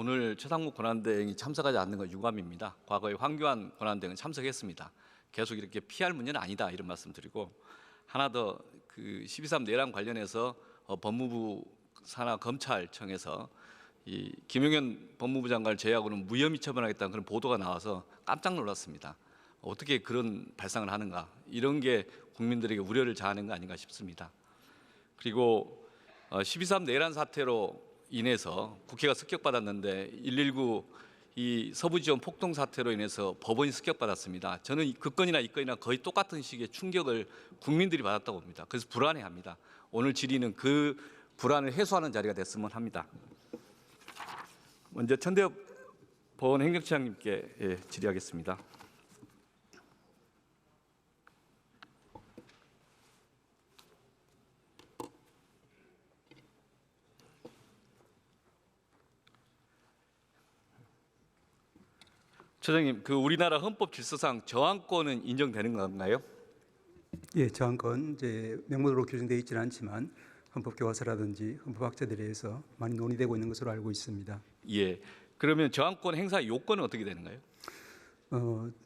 오늘 최상목 권한대행이 참석하지 않는 건 유감입니다. 과거에 황교안 권한대행은 참석했습니다. 계속 이렇게 피할 문제는 아니다 이런 말씀드리고, 하나 더 그 12.3 내란 관련해서 법무부 산하 검찰청에서 이 김용현 법무부 장관을 제외하고는 무혐의 처분하겠다는 그런 보도가 나와서 깜짝 놀랐습니다. 어떻게 그런 발상을 하는가, 이런 게 국민들에게 우려를 자아낸 거 아닌가 싶습니다. 그리고 12.3 내란 사태로 인해서 국회가 습격받았는데 119 이 서부지원 폭동 사태로 인해서 법원이 습격받았습니다. 저는 그 건이나 이 건이나 거의 똑같은 식의 충격을 국민들이 받았다고 봅니다. 그래서 불안해합니다. 오늘 질의는 그 불안을 해소하는 자리가 됐으면 합니다. 먼저 천대엽 법원 행정처장님께 질의하겠습니다. 처장님, 그 우리나라 헌법 질서상 저항권은 인정되는 건가요? 예, 저항권 이제 명문으로 규정되어 있지는 않지만 헌법 교과서라든지 헌법학자들에 의해서 많이 논의되고 있는 것으로 알고 있습니다. 예. 그러면 저항권 행사 요건은 어떻게 되는가요?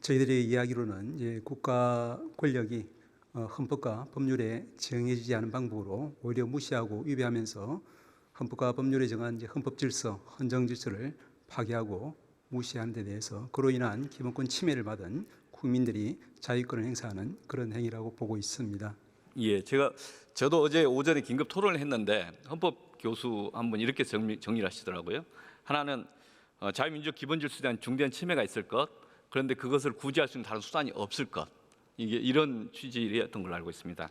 저희들의 이야기로는 이제 국가 권력이 헌법과 법률에 정해지지 않은 방법으로 오히려 무시하고 위배하면서 헌법과 법률에 정한 이제 헌법 질서, 헌정 질서를 파괴하고 무시하는 데 대해서 그로 인한 기본권 침해를 받은 국민들이 자유권을 행사하는 그런 행위라고 보고 있습니다. 예, 저도 어제 오전에 긴급 토론을 했는데 헌법 교수 한 분 이렇게 정리를 하시더라고요. 하나는 자유민주적 기본질서에 대한 중대한 침해가 있을 것, 그런데 그것을 구제할 수 있는 다른 수단이 없을 것, 이게 이런 취지였던 걸로 알고 있습니다.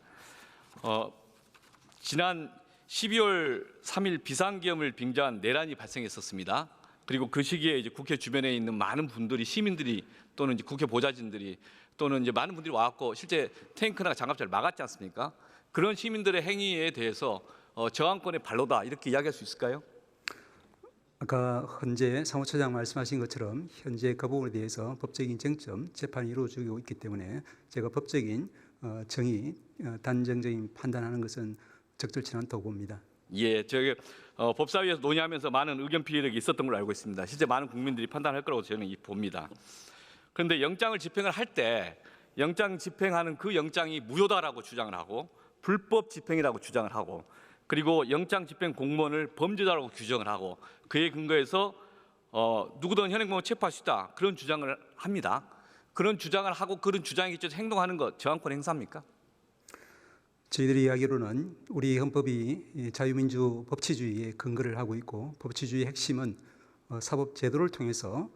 지난 12월 3일 비상계엄을 빙자한 내란이 발생했었습니다. 그리고 그 시기에 이제 국회 주변에 있는 많은 분들이, 시민들이 또는 이제 국회 보좌진들이 또는 이제 많은 분들이 와갖고 실제 탱크나 장갑차를 막았지 않습니까? 그런 시민들의 행위에 대해서 저항권의 발로다 이렇게 이야기할 수 있을까요? 아까 현재 사무처장 말씀하신 것처럼 현재 그 부분에 대해서 법적인 쟁점, 재판이 이루어지고 있기 때문에 제가 법적인 정의, 단정적인 판단하는 것은 적절치 않다고 봅니다. 예, 저기 법사위에서 논의하면서 많은 의견 피력이 있었던 걸로 알고 있습니다. 실제 많은 국민들이 판단할 거라고 저는 봅니다. 그런데 영장을 집행을 할 때 영장 집행하는 그 영장이 무효다라고 주장을 하고 불법 집행이라고 주장을 하고, 그리고 영장 집행 공무원을 범죄자라고 규정을 하고 그에 근거해서 누구든 현행범을 체포할 수 있다 그런 주장을 합니다. 그런 주장을 하고 그런 주장에 기초해서 행동하는 것 저항권 행사입니까? 저희들의 이야기로는 우리 헌법이 자유민주 법치주의에 근거를 하고 있고, 법치주의의 핵심은 사법제도를 통해서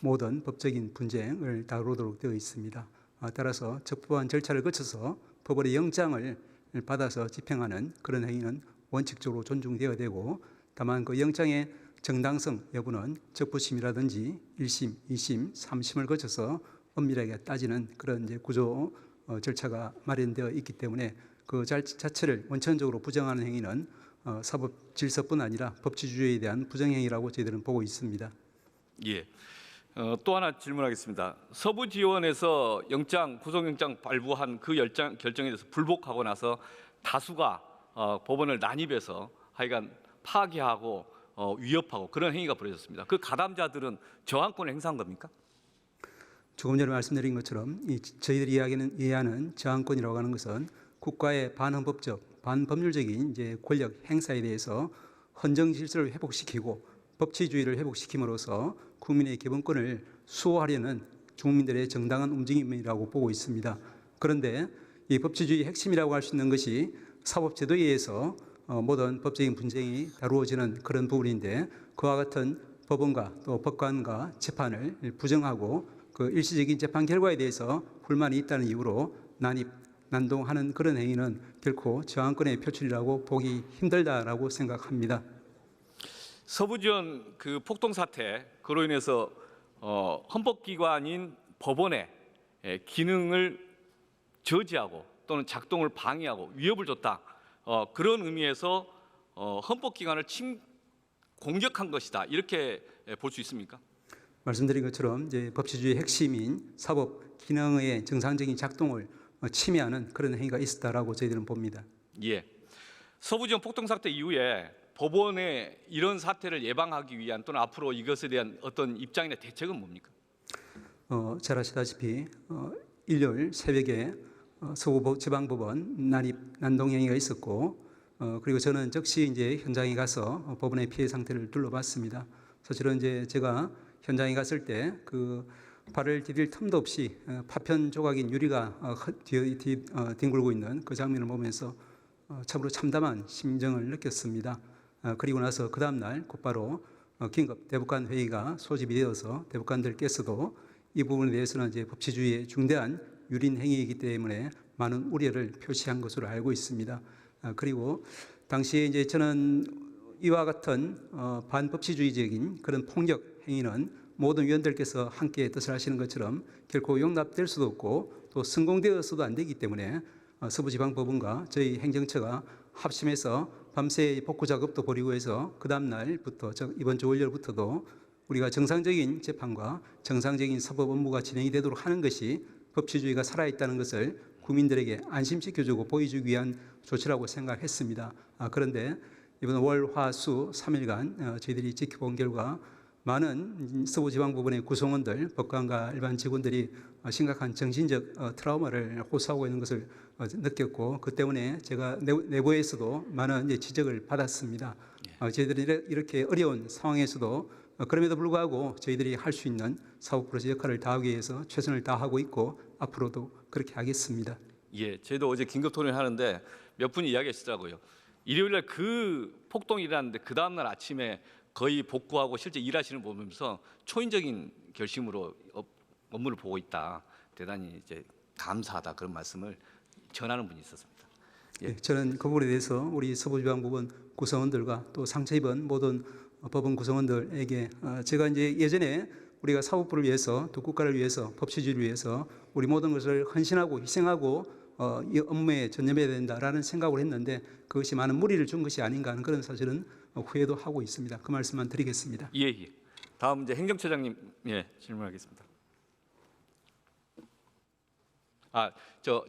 모든 법적인 분쟁을 다루도록 되어 있습니다. 따라서 적법한 절차를 거쳐서 법원의 영장을 받아서 집행하는 그런 행위는 원칙적으로 존중되어야 되고, 다만 그 영장의 정당성 여부는 적부심이라든지 1심, 2심, 3심을 거쳐서 엄밀하게 따지는 그런 이제 구조 절차가 마련되어 있기 때문에 그 자체를 원천적으로 부정하는 행위는 사법 질서뿐 아니라 법치주의에 대한 부정행위라고 저희들은 보고 있습니다. 예. 또 하나 질문하겠습니다. 서부지원에서 구속영장 발부한 그 결정에 대해서 불복하고 나서 다수가 법원을 난입해서 하여간 파괴하고 위협하고 그런 행위가 벌어졌습니다. 그 가담자들은 저항권을 행사한 겁니까? 조금 전에 말씀드린 것처럼 저희들이 이해하는 저항권이라고 하는 것은 국가의 반헌법적, 반법률적인 이제 권력 행사에 대해서 헌정 질서를 회복시키고 법치주의를 회복시킴으로써 국민의 기본권을 수호하려는 국민들의 정당한 움직임이라고 보고 있습니다. 그런데 이 법치주의 핵심이라고 할 수 있는 것이 사법제도에 의해서 모든 법적인 분쟁이 다루어지는 그런 부분인데, 그와 같은 법원과 또 법관과 재판을 부정하고 그 일시적인 재판 결과에 대해서 불만이 있다는 이유로 난동하는 그런 행위는 결코 저항권의 표출이라고 보기 힘들다라고 생각합니다. 서부지원 그 폭동 사태, 그로 인해서 헌법기관인 법원의 기능을 저지하고 또는 작동을 방해하고 위협을 줬다, 그런 의미에서 헌법기관을 공격한 것이다 이렇게 볼 수 있습니까? 말씀드린 것처럼 이제 법치주의 핵심인 사법 기능의 정상적인 작동을 침해하는 그런 행위가 있었다라고 저희들은 봅니다. 예. 서부지원 폭동 사태 이후에 법원의 이런 사태를 예방하기 위한 또는 앞으로 이것에 대한 어떤 입장이나 대책은 뭡니까? 잘 아시다시피 일요일 새벽에 서구지방법원 난입 난동행위가 있었고 그리고 저는 즉시 이제 현장에 가서 법원의 피해 상태를 둘러봤습니다. 사실은 이제 제가 현장에 갔을 때 그 발을 디딜 틈도 없이 파편 조각인 유리가 뒹굴고 있는 그 장면을 보면서 참으로 참담한 심정을 느꼈습니다. 그리고 나서 그 다음 날 곧바로 긴급 대법관 회의가 소집이 되어서 대법관들께서도 이 부분에 대해서는 이제 법치주의의 중대한 유린 행위이기 때문에 많은 우려를 표시한 것으로 알고 있습니다. 그리고 당시에 이제 저는 이와 같은 반법치주의적인 그런 폭력 행위는 모든 위원들께서 함께 뜻을 하시는 것처럼 결코 용납될 수도 없고 또 성공되어서도 안 되기 때문에 서부지방법원과 저희 행정처가 합심해서 밤새 복구 작업도 벌이고 해서 그 다음 날부터 이번 주 월요일부터도 우리가 정상적인 재판과 정상적인 사법 업무가 진행이 되도록 하는 것이 법치주의가 살아있다는 것을 국민들에게 안심시켜주고 보여주기 위한 조치라고 생각했습니다. 그런데 이번 월, 화, 수 3일간 저희들이 지켜본 결과 많은 서부지방법원의 구성원들, 법관과 일반 직원들이 심각한 정신적 트라우마를 호소하고 있는 것을 느꼈고 그 때문에 제가 내부에서도 많은 지적을 받았습니다. 저희들이 이렇게 어려운 상황에서도 그럼에도 불구하고 저희들이 할 수 있는 사법 프로젝트 역할을 다하기 위해서 최선을 다하고 있고 앞으로도 그렇게 하겠습니다. 예, 저희도 어제 긴급 토론을 하는데 몇 분이 이야기하시더라고요. 일요일날 그 폭동이 일어났는데 그 다음날 아침에 거의 복구하고 실제 일하시는 거 보면서 초인적인 결심으로 업무를 보고 있다. 대단히 이제 감사하다 그런 말씀을 전하는 분이 있었습니다. 예, 저는 그 부분에 대해서 우리 서부지방법원 구성원들과 또 상처 입은 모든 법원 구성원들에게 제가 이제 예전에 우리가 사법부를 위해서 또 국가를 위해서 법치주의를 위해서 우리 모든 것을 헌신하고 희생하고 이 업무에 전념해야 된다라는 생각을 했는데 그것이 많은 무리를 준 것이 아닌가 하는 그런 사실은 후회도 하고 있습니다. 그 말씀만 드리겠습니다. 예, 예. 다음 이제 행정처장님 질문하겠습니다.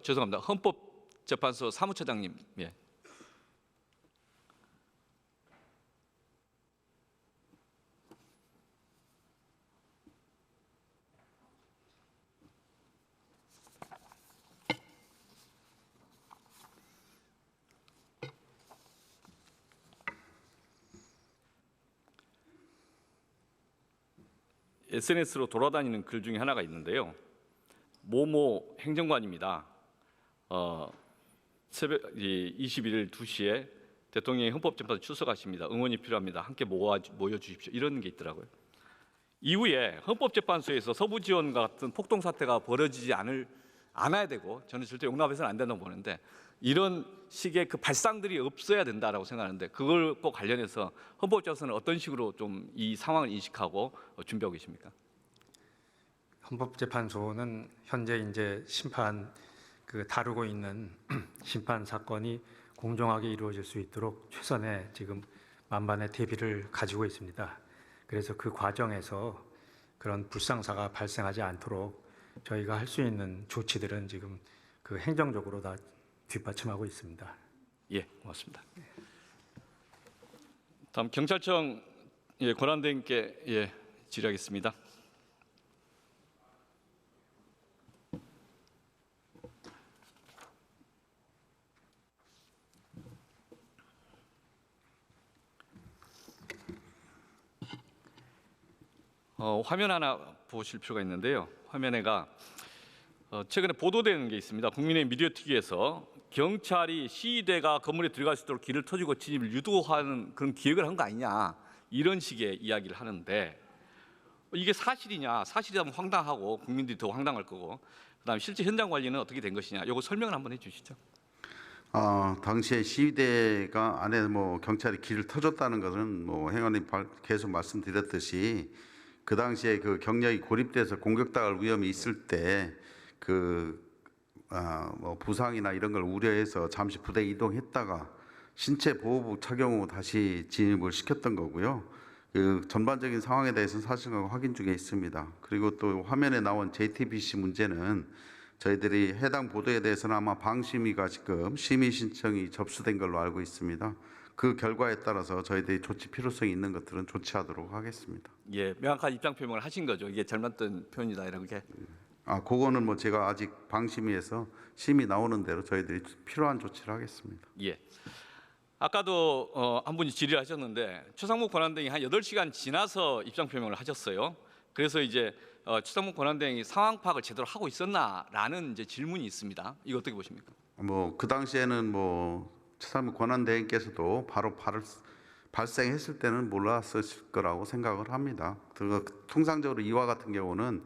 죄송합니다. 헌법재판소 사무처장님 SNS로 돌아다니는 글 중에 하나가 있는데요. 모모 행정관입니다. 새벽 21일 2시에 대통령이 헌법재판소 출석하십니다. 응원이 필요합니다. 함께 모여주십시오. 이런 게 있더라고요. 이후에 헌법재판소에서 서부지원과 같은 폭동 사태가 벌어지지 않아야 되고 저는 절대 용납해서는 안 된다고 보는데 이런 식의 그 발상들이 없어야 된다라고 생각하는데 그걸과 관련해서 헌법재판소는 어떤 식으로 좀 이 상황을 인식하고 준비하고 계십니까? 헌법재판소는 현재 이제 심판 다루고 있는 심판 사건이 공정하게 이루어질 수 있도록 최선의 지금 만반의 대비를 가지고 있습니다. 그래서 그 과정에서 그런 불상사가 발생하지 않도록 저희가 할 수 있는 조치들은 지금 그 행정적으로 다 뒷받침하고 있습니다. 예, 고맙습니다. 다음 경찰청 권한대행께 질의하겠습니다. 화면 하나 보실 필요가 있는데요. 화면에가 최근에 보도되는 게 있습니다. 국민의 미디어TV에서 경찰이 시위대가 건물에 들어갈 수 있도록 길을 터주고 진입을 유도하는 그런 기획을 한 거 아니냐 이런 식의 이야기를 하는데 이게 사실이냐? 사실이라면 황당하고 국민들이 더 황당할 거고 그다음에 실제 현장 관리는 어떻게 된 것이냐? 이거 설명을 한번 해주시죠. 당시에 시위대가 안에 경찰이 길을 터줬다는 것은 행안님 계속 말씀드렸듯이 그 당시에 그 경력이 고립돼서 공격당할 위험이 있을 때 부상이나 이런 걸 우려해서 잠시 부대 이동했다가 신체 보호복 착용 후 다시 진입을 시켰던 거고요. 그 전반적인 상황에 대해서는 사실과 확인 중에 있습니다. 그리고 또 화면에 나온 JTBC 문제는 저희들이 해당 보도에 대해서는 아마 방심위가 지금 심의 신청이 접수된 걸로 알고 있습니다. 그 결과에 따라서 저희들이 조치 필요성이 있는 것들은 조치하도록 하겠습니다. 예, 명확한 입장 표명을 하신 거죠. 이게 잘못된 표현이다 이렇게. 그거는 뭐 제가 아직 방심위에서 심의 나오는 대로 저희들이 필요한 조치를 하겠습니다. 예. 아까도 한 분이 질의하셨는데 최상목 권한대행이 한 8시간 지나서 입장 표명을 하셨어요. 그래서 이제 최상목 권한대행이 상황 파악을 제대로 하고 있었나라는 이제 질문이 있습니다. 이거 어떻게 보십니까? 뭐 그 당시에는 뭐 최상목 권한대행께서도 바로 발생했을 때는 몰랐을 거라고 생각을 합니다. 통상적으로 이와 같은 경우는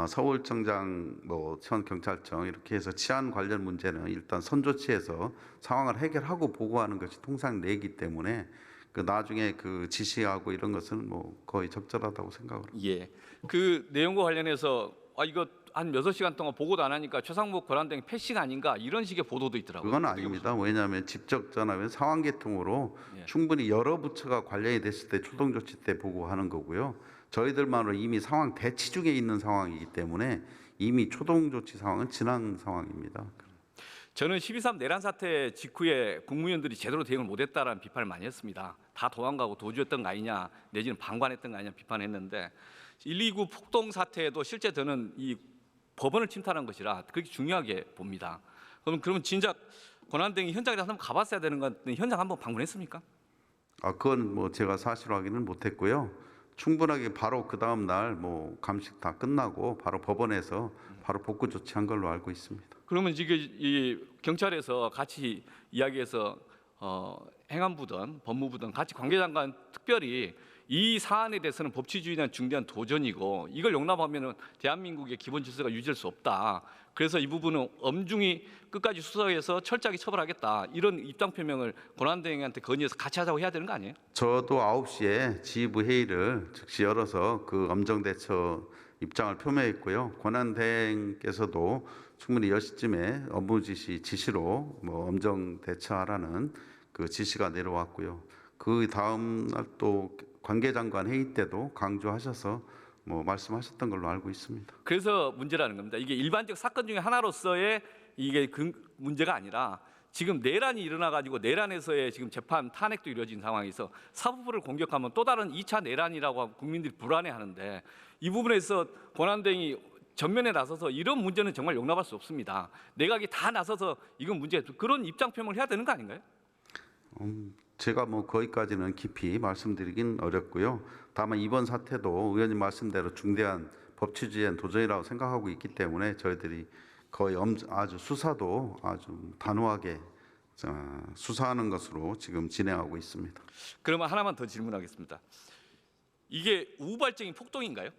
서울청장, 뭐 서울경찰청 이렇게 해서 치안 관련 문제는 일단 선조치해서 상황을 해결하고 보고하는 것이 통상 내기 때문에 그 나중에 그 지시하고 이런 것은 뭐 거의 적절하다고 생각을 합니다. 예. 그 내용과 관련해서 이거 한 6시간 동안 보고도 안 하니까 최상목 권한대행 패싱 아닌가 이런 식의 보도도 있더라고요. 그건 아닙니다. 왜냐하면 직접 전화면 상황 계통으로 예. 충분히 여러 부처가 관련이 됐을 때 초동 조치 때 보고하는 거고요. 저희들만으로 이미 상황 대치 중에 있는 상황이기 때문에 이미 초동 조치 상황은 지난 상황입니다. 저는 12.3 내란 사태 직후에 국무위원들이 제대로 대응을 못했다라는 비판을 많이 했습니다. 다 도망가고 도주했던 거 아니냐 내지는 방관했던 거 아니냐 비판했는데 129 폭동 사태에도 실제 저는 이 법원을 침탈한 것이라 그렇게 중요하게 봅니다. 그러면 진작 권한대행이 현장에 한번 가봤어야 되는 건데 현장 한번 방문했습니까? 그건 뭐 제가 사실 확인은 못했고요. 충분하게 바로 그 다음 날 뭐 감식 다 끝나고 바로 법원에서 바로 복구 조치한 걸로 알고 있습니다. 그러면 지금 이 경찰에서 같이 이야기해서 행안부든 법무부든 같이 관계장관 특별히 이 사안에 대해서는 법치주의에 중대한 도전이고 이걸 용납하면은 대한민국의 기본 질서가 유지될 수 없다. 그래서 이 부분은 엄중히 끝까지 수사해서 철저하게 처벌하겠다. 이런 입장 표명을 권한대행한테 건의해서 같이 하자고 해야 되는 거 아니에요? 저도 9시에 지휘부 회의를 즉시 열어서 그 엄정 대처 입장을 표명했고요. 권한대행께서도 충분히 10시쯤에 업무 지시로 뭐 엄정 대처하라는 그 지시가 내려왔고요. 그 다음 날 또 관계장관 회의 때도 강조하셔서 뭐 말씀하셨던 걸로 알고 있습니다. 그래서 문제라는 겁니다. 이게 일반적 사건 중에 하나로서의 이게 그 문제가 아니라 지금 내란이 일어나 가지고 내란에서의 지금 재판 탄핵도 이루어진 상황에서 사법부를 공격하면 또 다른 2차 내란이라고 하고 국민들이 불안해하는데 이 부분에서 권한대행이 전면에 나서서 이런 문제는 정말 용납할 수 없습니다. 내각이 다 나서서 이건 문제 그런 입장 표명을 해야 되는 거 아닌가요? 제가 뭐 거기까지는 깊이 말씀드리긴 어렵고요. 다만 이번 사태도 의원님 말씀대로 중대한 법치주의엔 도전이라고 생각하고 있기 때문에 저희들이 거의 아주 수사도 아주 단호하게 수사하는 것으로 지금 진행하고 있습니다. 그러면 하나만 더 질문하겠습니다. 이게 우발적인 폭동인가요?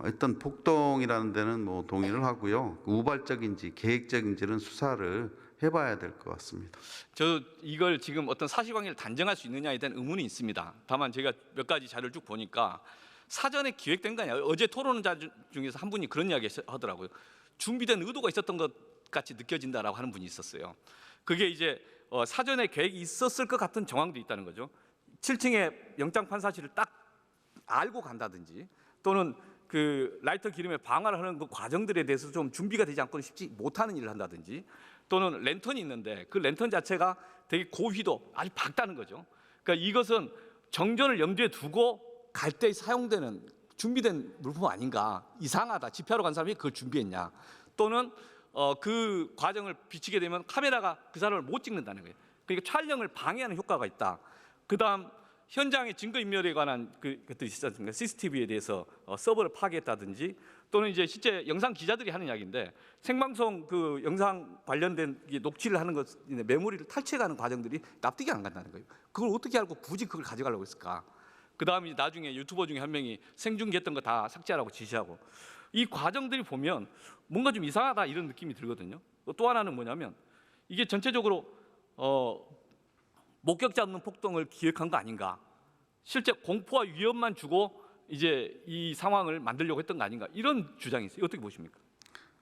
일단 폭동이라는 데는 뭐 동의를 하고요. 우발적인지 계획적인지는 수사를 해봐야 될 것 같습니다. 저 이걸 지금 어떤 사실관계를 단정할 수 있느냐에 대한 의문이 있습니다. 다만 제가 몇 가지 자료를 쭉 보니까 사전에 기획된 거 아니야. 어제 토론자 중에서 한 분이 그런 이야기 하더라고요. 준비된 의도가 있었던 것 같이 느껴진다라고 하는 분이 있었어요. 그게 이제 사전에 계획이 있었을 것 같은 정황도 있다는 거죠. 7층에 영장 판사실을 딱 알고 간다든지 또는 그 라이터 기름에 방화를 하는 그 과정들에 대해서 좀 준비가 되지 않고는 쉽지 못하는 일을 한다든지 또는 랜턴이 있는데 그 랜턴 자체가 되게 고휘도 아주 밝다는 거죠. 그러니까 이것은 정전을 염두에 두고 갈 때 사용되는 준비된 물품 아닌가. 이상하다. 집회하러 간 사람이 그걸 준비했냐. 또는 그 과정을 비치게 되면 카메라가 그 사람을 못 찍는다는 거예요. 그러니까 촬영을 방해하는 효과가 있다. 그다음 현장의 증거인멸에 관한 그것도 있지 않습니까? CCTV에 대해서 서버를 파괴했다든지 또는 이제 실제 영상 기자들이 하는 이야기인데 생방송 그 영상 관련된 녹취를 하는 것 메모리를 탈취해가는 과정들이 납득이 안 간다는 거예요. 그걸 어떻게 알고 굳이 그걸 가져가려고 했을까? 그다음에 나중에 유튜버 중에 한 명이 생중계했던 거 다 삭제하라고 지시하고 이 과정들이 보면 뭔가 좀 이상하다 이런 느낌이 들거든요. 또 하나는 뭐냐면 이게 전체적으로 목격자 없는 폭동을 기획한 거 아닌가? 실제 공포와 위협만 주고 이제 이 상황을 만들려고 했던 거 아닌가? 이런 주장이 있어요. 어떻게 보십니까?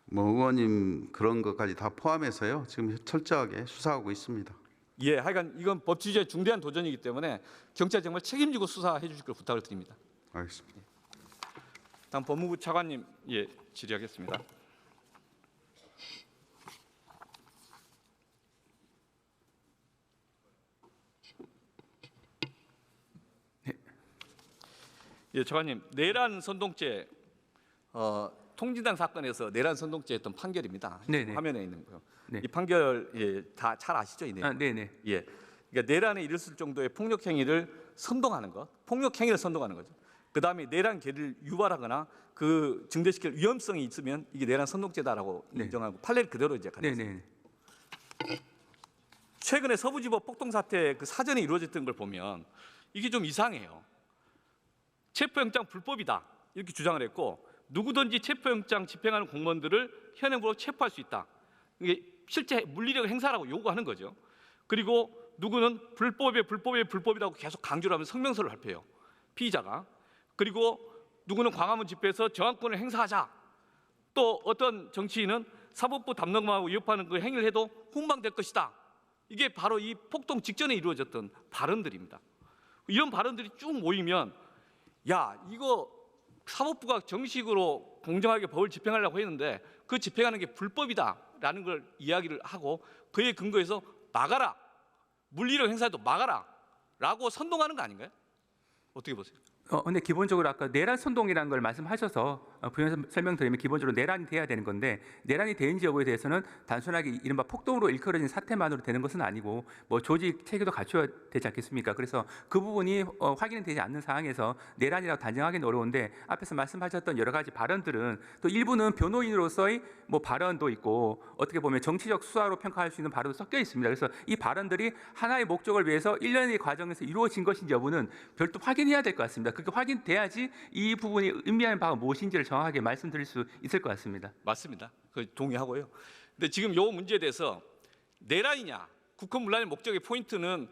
뭐 의원님 그런 것까지 다 포함해서요. 지금 철저하게 수사하고 있습니다. 예, 하여간 이건 법치주의의 중대한 도전이기 때문에 경찰 정말 책임지고 수사해 주실 걸 부탁을 드립니다. 알겠습니다. 다음 법무부 차관님 질의하겠습니다. 예, 장관님, 내란 선동죄 통진당 사건에서 내란 선동죄 했던 판결입니다. 네네. 화면에 있는 거요. 네. 이 판결 다 잘 아시죠, 이 내용? 아, 네네. 예. 그러니까 내란에 이르을 정도의 폭력 행위를 선동하는 것, 폭력 행위를 선동하는 거죠. 그다음에 내란 계를 유발하거나 그 증대시킬 위험성이 있으면 이게 내란 선동죄다라고 네. 인정하고 판례를 그대로 이제 가졌습니다. 네네. 최근에 서부지법 폭동 사태 그 사전에 이루어졌던 걸 보면 이게 좀 이상해요. 체포영장 불법이다 이렇게 주장을 했고 누구든지 체포영장 집행하는 공무원들을 현행으로 체포할 수 있다. 이게 실제 물리력 행사라고 요구하는 거죠. 그리고 누구는 불법이라고 계속 강조를 하면서 성명서를 발표해요. 피의자가. 그리고 누구는 광화문 집회에서 저항권을 행사하자. 또 어떤 정치인은 사법부 담당관하고 위협하는 그 행위를 해도 훈방될 것이다. 이게 바로 이 폭동 직전에 이루어졌던 발언들입니다. 이런 발언들이 쭉 모이면 야 이거 사법부가 정식으로 공정하게 법을 집행하려고 했는데 그 집행하는 게 불법이다라는 걸 이야기를 하고 그에 근거해서 막아라. 물리력 행사도 막아라. 라고 선동하는 거 아닌가요? 어떻게 보세요? 근데 기본적으로 아까 내란 선동이라는 걸 말씀하셔서 부연해서 설명드리면 기본적으로 내란이 돼야 되는 건데 내란이 되는지 여부에 대해서는 단순하게 이른바 폭동으로 일컬어진 사태만으로 되는 것은 아니고 뭐 조직 체계도 갖춰야 되지 않겠습니까? 그래서 그 부분이 확인이 되지 않는 상황에서 내란이라고 단정하기는 어려운데 앞에서 말씀하셨던 여러 가지 발언들은 또 일부는 변호인으로서의 뭐 발언도 있고 어떻게 보면 정치적 수사로 평가할 수 있는 발언도 섞여 있습니다. 그래서 이 발언들이 하나의 목적을 위해서 일련의 과정에서 이루어진 것인지 여부는 별도 확인해야 될 것 같습니다. 그게 확인돼야지 이 부분이 의미하는 바가 무엇인지를 정확하게 말씀드릴 수 있을 것 같습니다. 맞습니다. 그 동의하고요. 근데 지금 이 문제에 대해서 내란이냐 국헌문란의 목적의 포인트는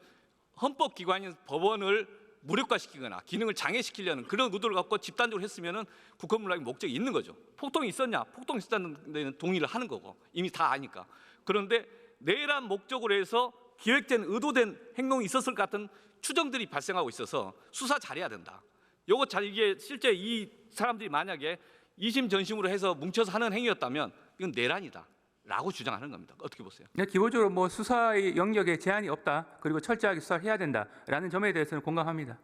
헌법기관인 법원을 무력화시키거나 기능을 장애시키려는 그런 의도를 갖고 집단적으로 했으면은 국헌문란의 목적이 있는 거죠. 폭동이 있었냐? 폭동이 있었다는 데는 동의를 하는 거고 이미 다 아니까. 그런데 내란 목적으로 해서 기획된 의도된 행동이 있었을 것 같은 추정들이 발생하고 있어서 수사 잘해야 된다. 요거 잘 이게 실제 이 사람들이 만약에 이심 전심으로 해서 뭉쳐서 하는 행위였다면 이건 내란이다라고 주장하는 겁니다. 어떻게 보세요? 기본적으로 뭐 수사의 영역에 제한이 없다. 그리고 철저하게 수사를 해야 된다라는 점에 대해서는 공감합니다.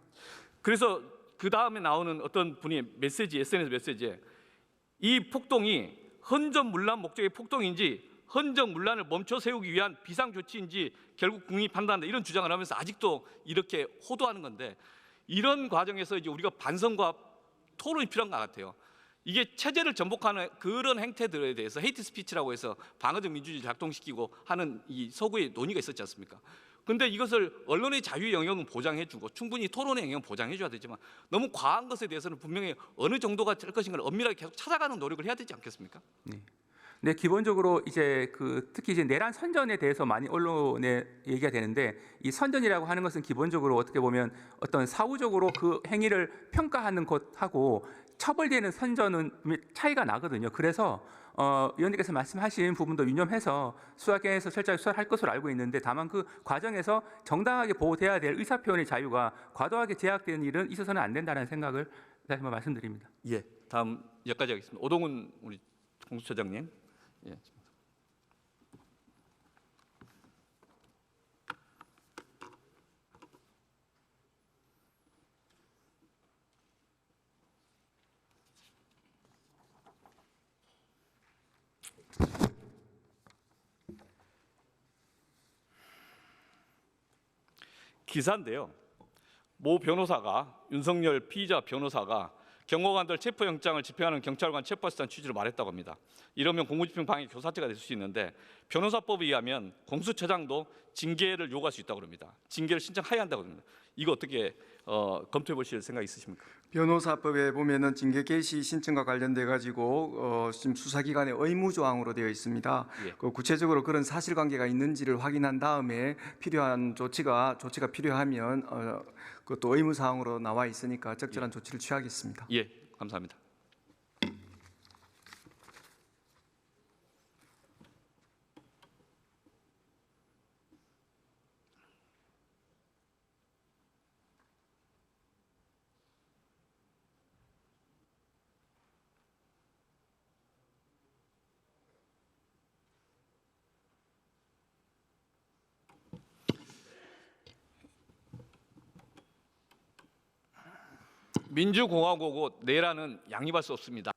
그래서 그 다음에 나오는 어떤 분이 메시지, SNS 메시지에 이 폭동이 헌정문란 목적의 폭동인지 헌정문란을 멈춰 세우기 위한 비상조치인지 결국 국민이 판단한다 이런 주장을 하면서 아직도 이렇게 호도하는 건데 이런 과정에서 이제 우리가 반성과 토론이 필요한 것 같아요. 이게 체제를 전복하는 그런 행태들에 대해서 헤이트 스피치라고 해서 방어적 민주주의 작동시키고 하는 이 서구의 논의가 있었지 않습니까? 그런데 이것을 언론의 자유의 영역은 보장해주고 충분히 토론의 영역은 보장해줘야 되지만 너무 과한 것에 대해서는 분명히 어느 정도가 될 것인가를 엄밀하게 계속 찾아가는 노력을 해야 되지 않겠습니까? 네, 기본적으로 이제 특히 이제 내란 선전에 대해서 많이 언론에 얘기가 되는데 이 선전이라고 하는 것은 기본적으로 어떻게 보면 어떤 사후적으로 그 행위를 평가하는 것하고 처벌되는 선전은 차이가 나거든요. 그래서 위원님께서 말씀하신 부분도 유념해서 수사기관에서 철저하게 수사를 할 것으로 알고 있는데 다만 그 과정에서 정당하게 보호돼야 될 의사표현의 자유가 과도하게 제약되는 일은 있어서는 안 된다는 생각을 다시 한번 말씀드립니다. 예, 다음 여기까지 하겠습니다. 오동훈 우리 공수처장님. 예. 기사인데요. 모 변호사가 윤석열 피의자 변호사가 경호관들 체포영장을 집행하는 경찰관 체포할 수 있다는 취지로 말했다고 합니다. 이러면 공무집행 방해 교사죄가 될 수 있는데 변호사법에 의하면 공수처장도 징계를 요구할 수 있다고 합니다. 징계를 신청해야 한다고 합니다. 이거 어떻게 검토해 보실 생각 있으십니까? 변호사법에 보면은 징계 개시 신청과 관련돼 가지고 지금 수사기관의 의무 조항으로 되어 있습니다. 예. 그 구체적으로 그런 사실관계가 있는지를 확인한 다음에 필요한 조치가 필요하면 그것도 의무 사항으로 나와 있으니까 적절한 조치를 취하겠습니다. 예, 감사합니다. 민주공화국하고 내란은 양립할 수 없습니다.